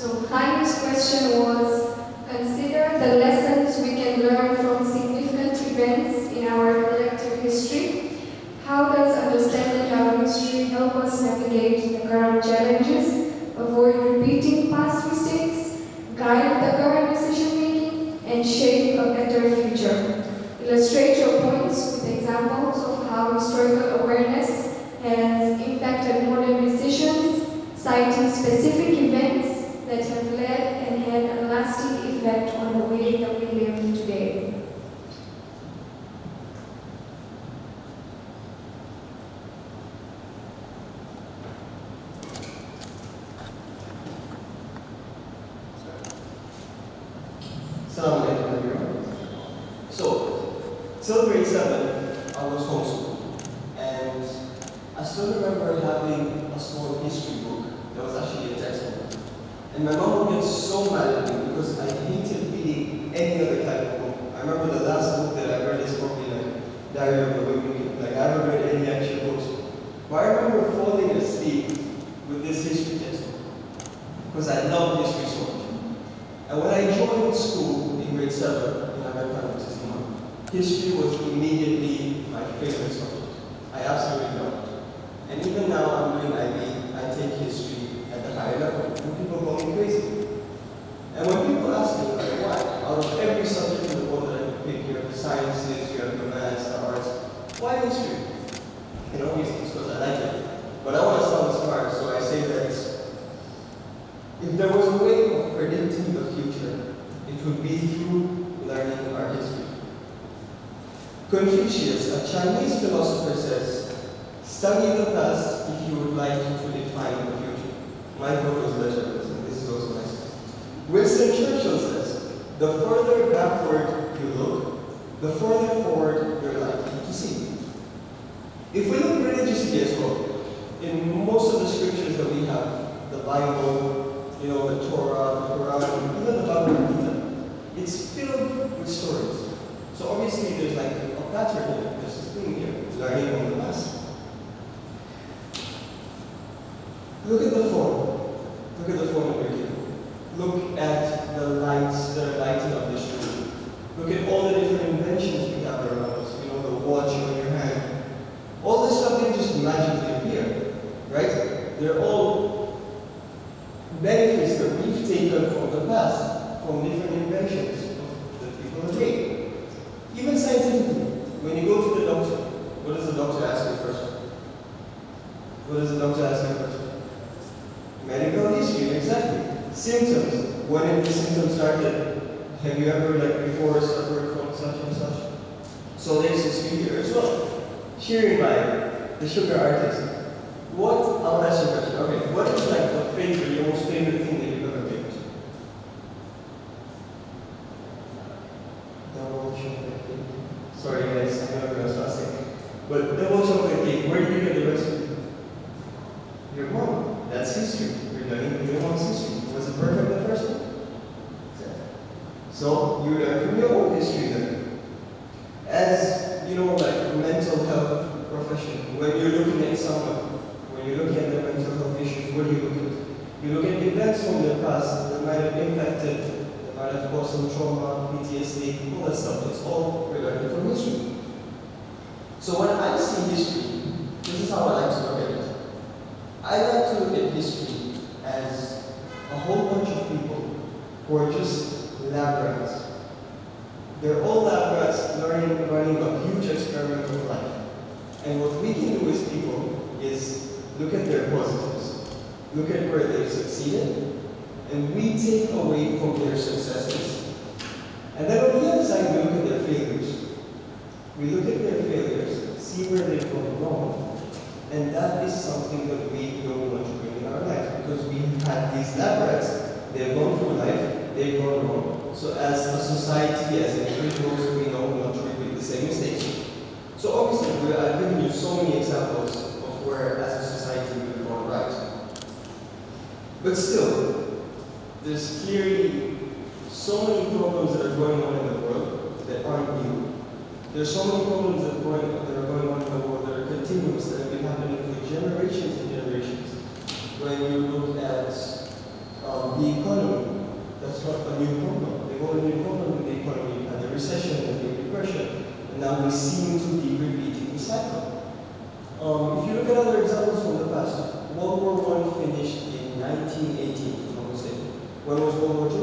So Haani's question was, consider the lessons we can learn from significant events in our collective history. How does understanding our history help us navigate the current challenges, avoid repeating past mistakes, guide the current decision making, and shape a better future? Illustrate your points with examples of how historical awareness has impacted modern decisions, citing specific events that have led and had a lasting effect on the way that we live today. Assalamu alaikum, everyone. So, till grade 7, I was homeschooled, and I still remember having a small history book that was actually a textbook. And my mom would get so mad at me because I hated reading any other type of book. I remember the last book that I read is probably like Diary of a Wicked. Like I haven't read any actual books. But I remember falling asleep with this history textbook because I love history so much. And when I joined school in grade 7 in American system, history was immediately my favorite subject. I absolutely loved it. And even now I'm doing IB, I take history at the higher level, and people call me crazy. And when people ask me like, why, out of every subject in the world that I could pick, you have the sciences, you have the maths, the arts, why history? And obviously it's because I like it. But I want to sound smart, so I say that if there was a way of predicting the future, it would be through learning our history. Confucius, a Chinese philosopher, says, study the past if you would like to define the future. My book was better, and this is also nice. Winston Churchill says, the further backward you look, the further forward you're likely to see. If we look religiously as well, in most of the scriptures that we have, the Bible, the Torah, the Quran, even the Bhagavad Gita, it's filled with stories. So obviously there's like a pattern here, there's a thing here, learning from the past. Look at the phone. Look at the phone over here. Look at the lights that are lighting up this room. Look at all the different inventions we have around us. The watch on your hand. All this stuff didn't just magically appear, right? They're all benefits that we've taken from the past, from different inventions that people have made. Even scientifically, when you go to the doctor, what does the doctor ask you first? What does the doctor ask you first? Medical history, exactly. Symptoms. When have the symptoms started? Have you ever, before suffered from such and such? So there's history here as well. Cheering by the sugar artist. I'll ask you a question. Okay, what is your most favorite thing that you've ever baked? Double chocolate cake. Sorry guys, I know everyone's fasting. But double chocolate cake, where did you get the recipe? Your mom. That's history. You're learning your mom's history. Was it perfect the first one? So you learn from your own history then. As mental health profession, when you're looking at someone, when you're looking at their mental health issues, what do you look at? You look at events from their past that might have impacted, that might have caused some trauma, PTSD, all that stuff. It's all we're learning from history. So when I see history, this is how I like to look at it. I like to look at history as a whole bunch of people who are just lab rats. They're all lab rats running a huge experiment of life. And what we can do as people is look at their positives, look at where they've succeeded, and we take away from their successes. And then on the other side, we look at their failures. We look at their failures, see where they've gone wrong, and that is something that we don't want to bring in our life, because we had these lab rats, they've gone through life, they've gone wrong. So as a society, as individuals, we know not to repeat the same mistakes. So obviously, I've given you so many examples of where, as a society, we've gone right. But still, there's clearly so many problems that are going on in the world that aren't new. There's so many problems that are going on in the world that are continuous, that have been happening for generations and generations. When you look at The economy, that's not a new problem. They've got a new problem with the economy and the recession and the depression, and now we seem to be repeating the cycle. If you look at other examples from the past, World War I finished in 1918, if I'm not mistaken. When was World War II?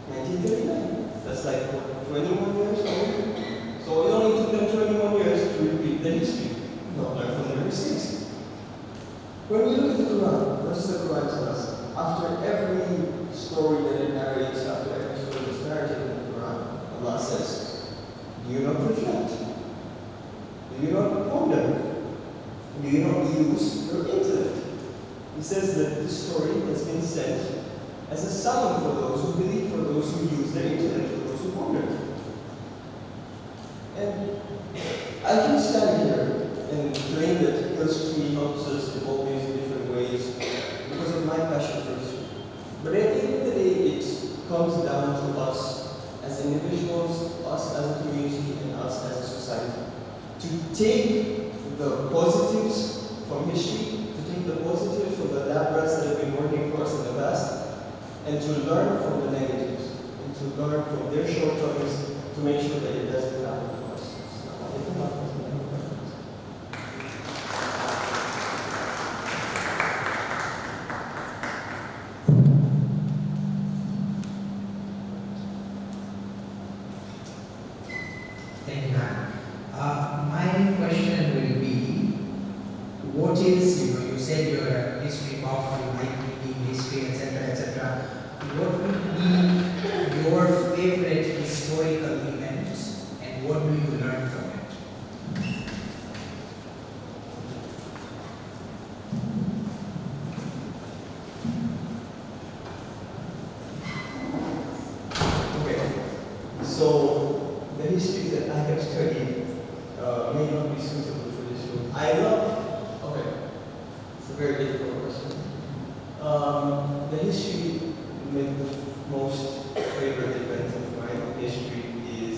1939. That's like what, 21 years ago? So it only took them 21 years to repeat the history. Not like from the very 60s. When we look at the Quran, what does the Quran tell us? After every story that it narrates, after every story that's narrated in the Quran, Allah says, do you not reflect? Do you not ponder? Do you not use your intellect? He says that this story has been sent as a sign for those who believe, for those who use their intellect, for those who ponder. And I can stand here and claim that history helps us in all these different ways because of my passion for history. But at the end of the day, it comes down to us as individuals, us as a community, and us as a society. To take the positives from history, to take the positives from the lab rats that have been working for us in the past, and to learn from the negatives, and to learn from their shortcomings to make sure that it doesn't happen to us. Thank you, Haani. My question will be, what is, you said you're a history buff, you like reading history, etc. What would be your favorite historical event and what do you learn from it? Okay, so the history that I have studied may not be suitable for this room. I love, okay, it's a very difficult question. The history, like the most favorite event of my history is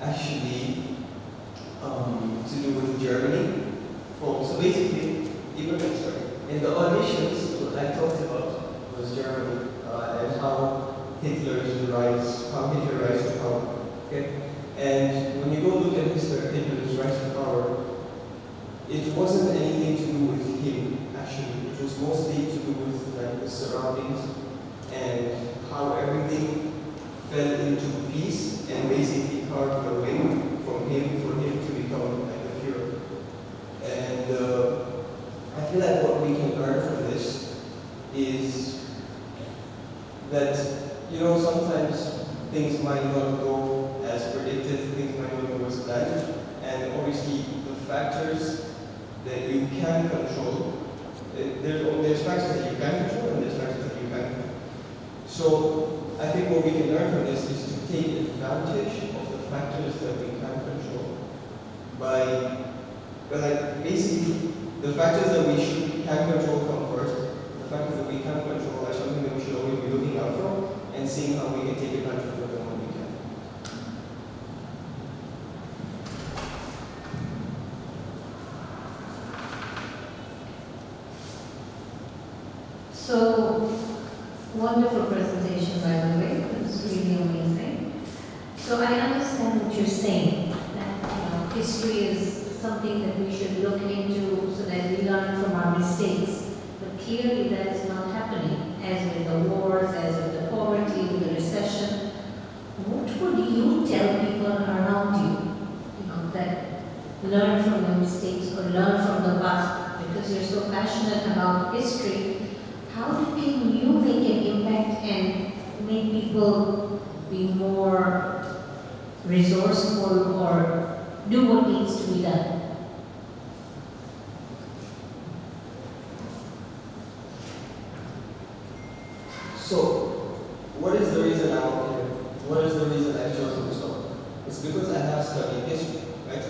actually to do with Germany. So basically, in the auditions, what I talked about was Germany and how Hitler rise to power. Okay? And when you go look at Hitler's rise to power, it wasn't anything to do with him, actually. It was mostly to do with like the surroundings and how everything fell into peace and basically carved a way from him for him to become like a Führer. And I feel like what we can learn from this is that, sometimes things might not go as predicted, things might not go as planned, and obviously the factors that you can control, there's factors that you can control and there's factors that you can't control. So I think what we can learn from this is to take advantage of the factors that we can control basically the factors that we can control come first. The factors that we can control are something that we should always be looking out for and seeing how we can take advantage of them when we can. So, wonderful presentation, by the way. It was really amazing. So I understand what you're saying, that history is something that we should look into so that we learn from our mistakes. But clearly that is not happening, as with the wars, as with the poverty, with the recession. What would you tell people around you, that learn from your mistakes or learn from the past? Because you're so passionate about history, how can you make an impact and make people be more resourceful or do what needs to be done? So, what is the reason I'm up here? What is the reason I've chosen this topic? It's because I have studied history, right?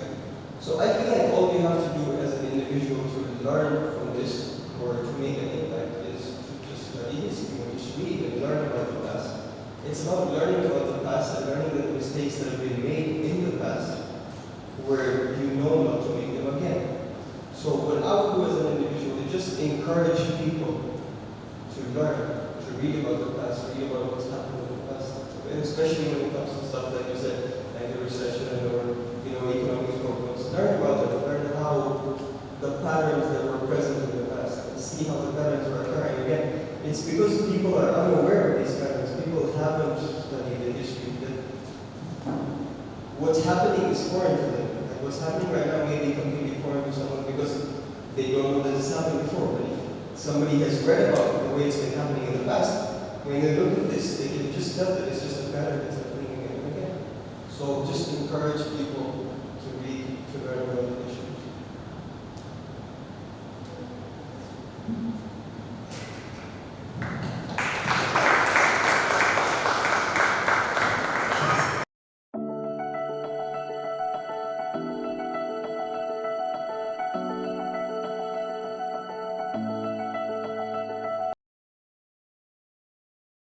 So I feel like all we have to do as an individual to learn from this or to make an impact is to just study history, when you just read and learn about the past. It's about learning about the past and learning the mistakes that have been made in the past where you know not to make them again. So what I would do as an individual is just encourage people learn, to read about the past, read about what's happened in the past, and especially when it comes to stuff like you said, like the recession or economic problems. Learn about it, learn how the patterns that were present in the past, and see how the patterns are occurring again. It's because people are unaware of these patterns. People haven't studied the history. That what's happening is foreign to them. Like what's happening right now may be completely foreign to someone because they don't know that this happened before. But if somebody has read about the way it's been happening in the past, when they look at this, they can just tell that it's just a pattern that's happening again and again. So just encourage people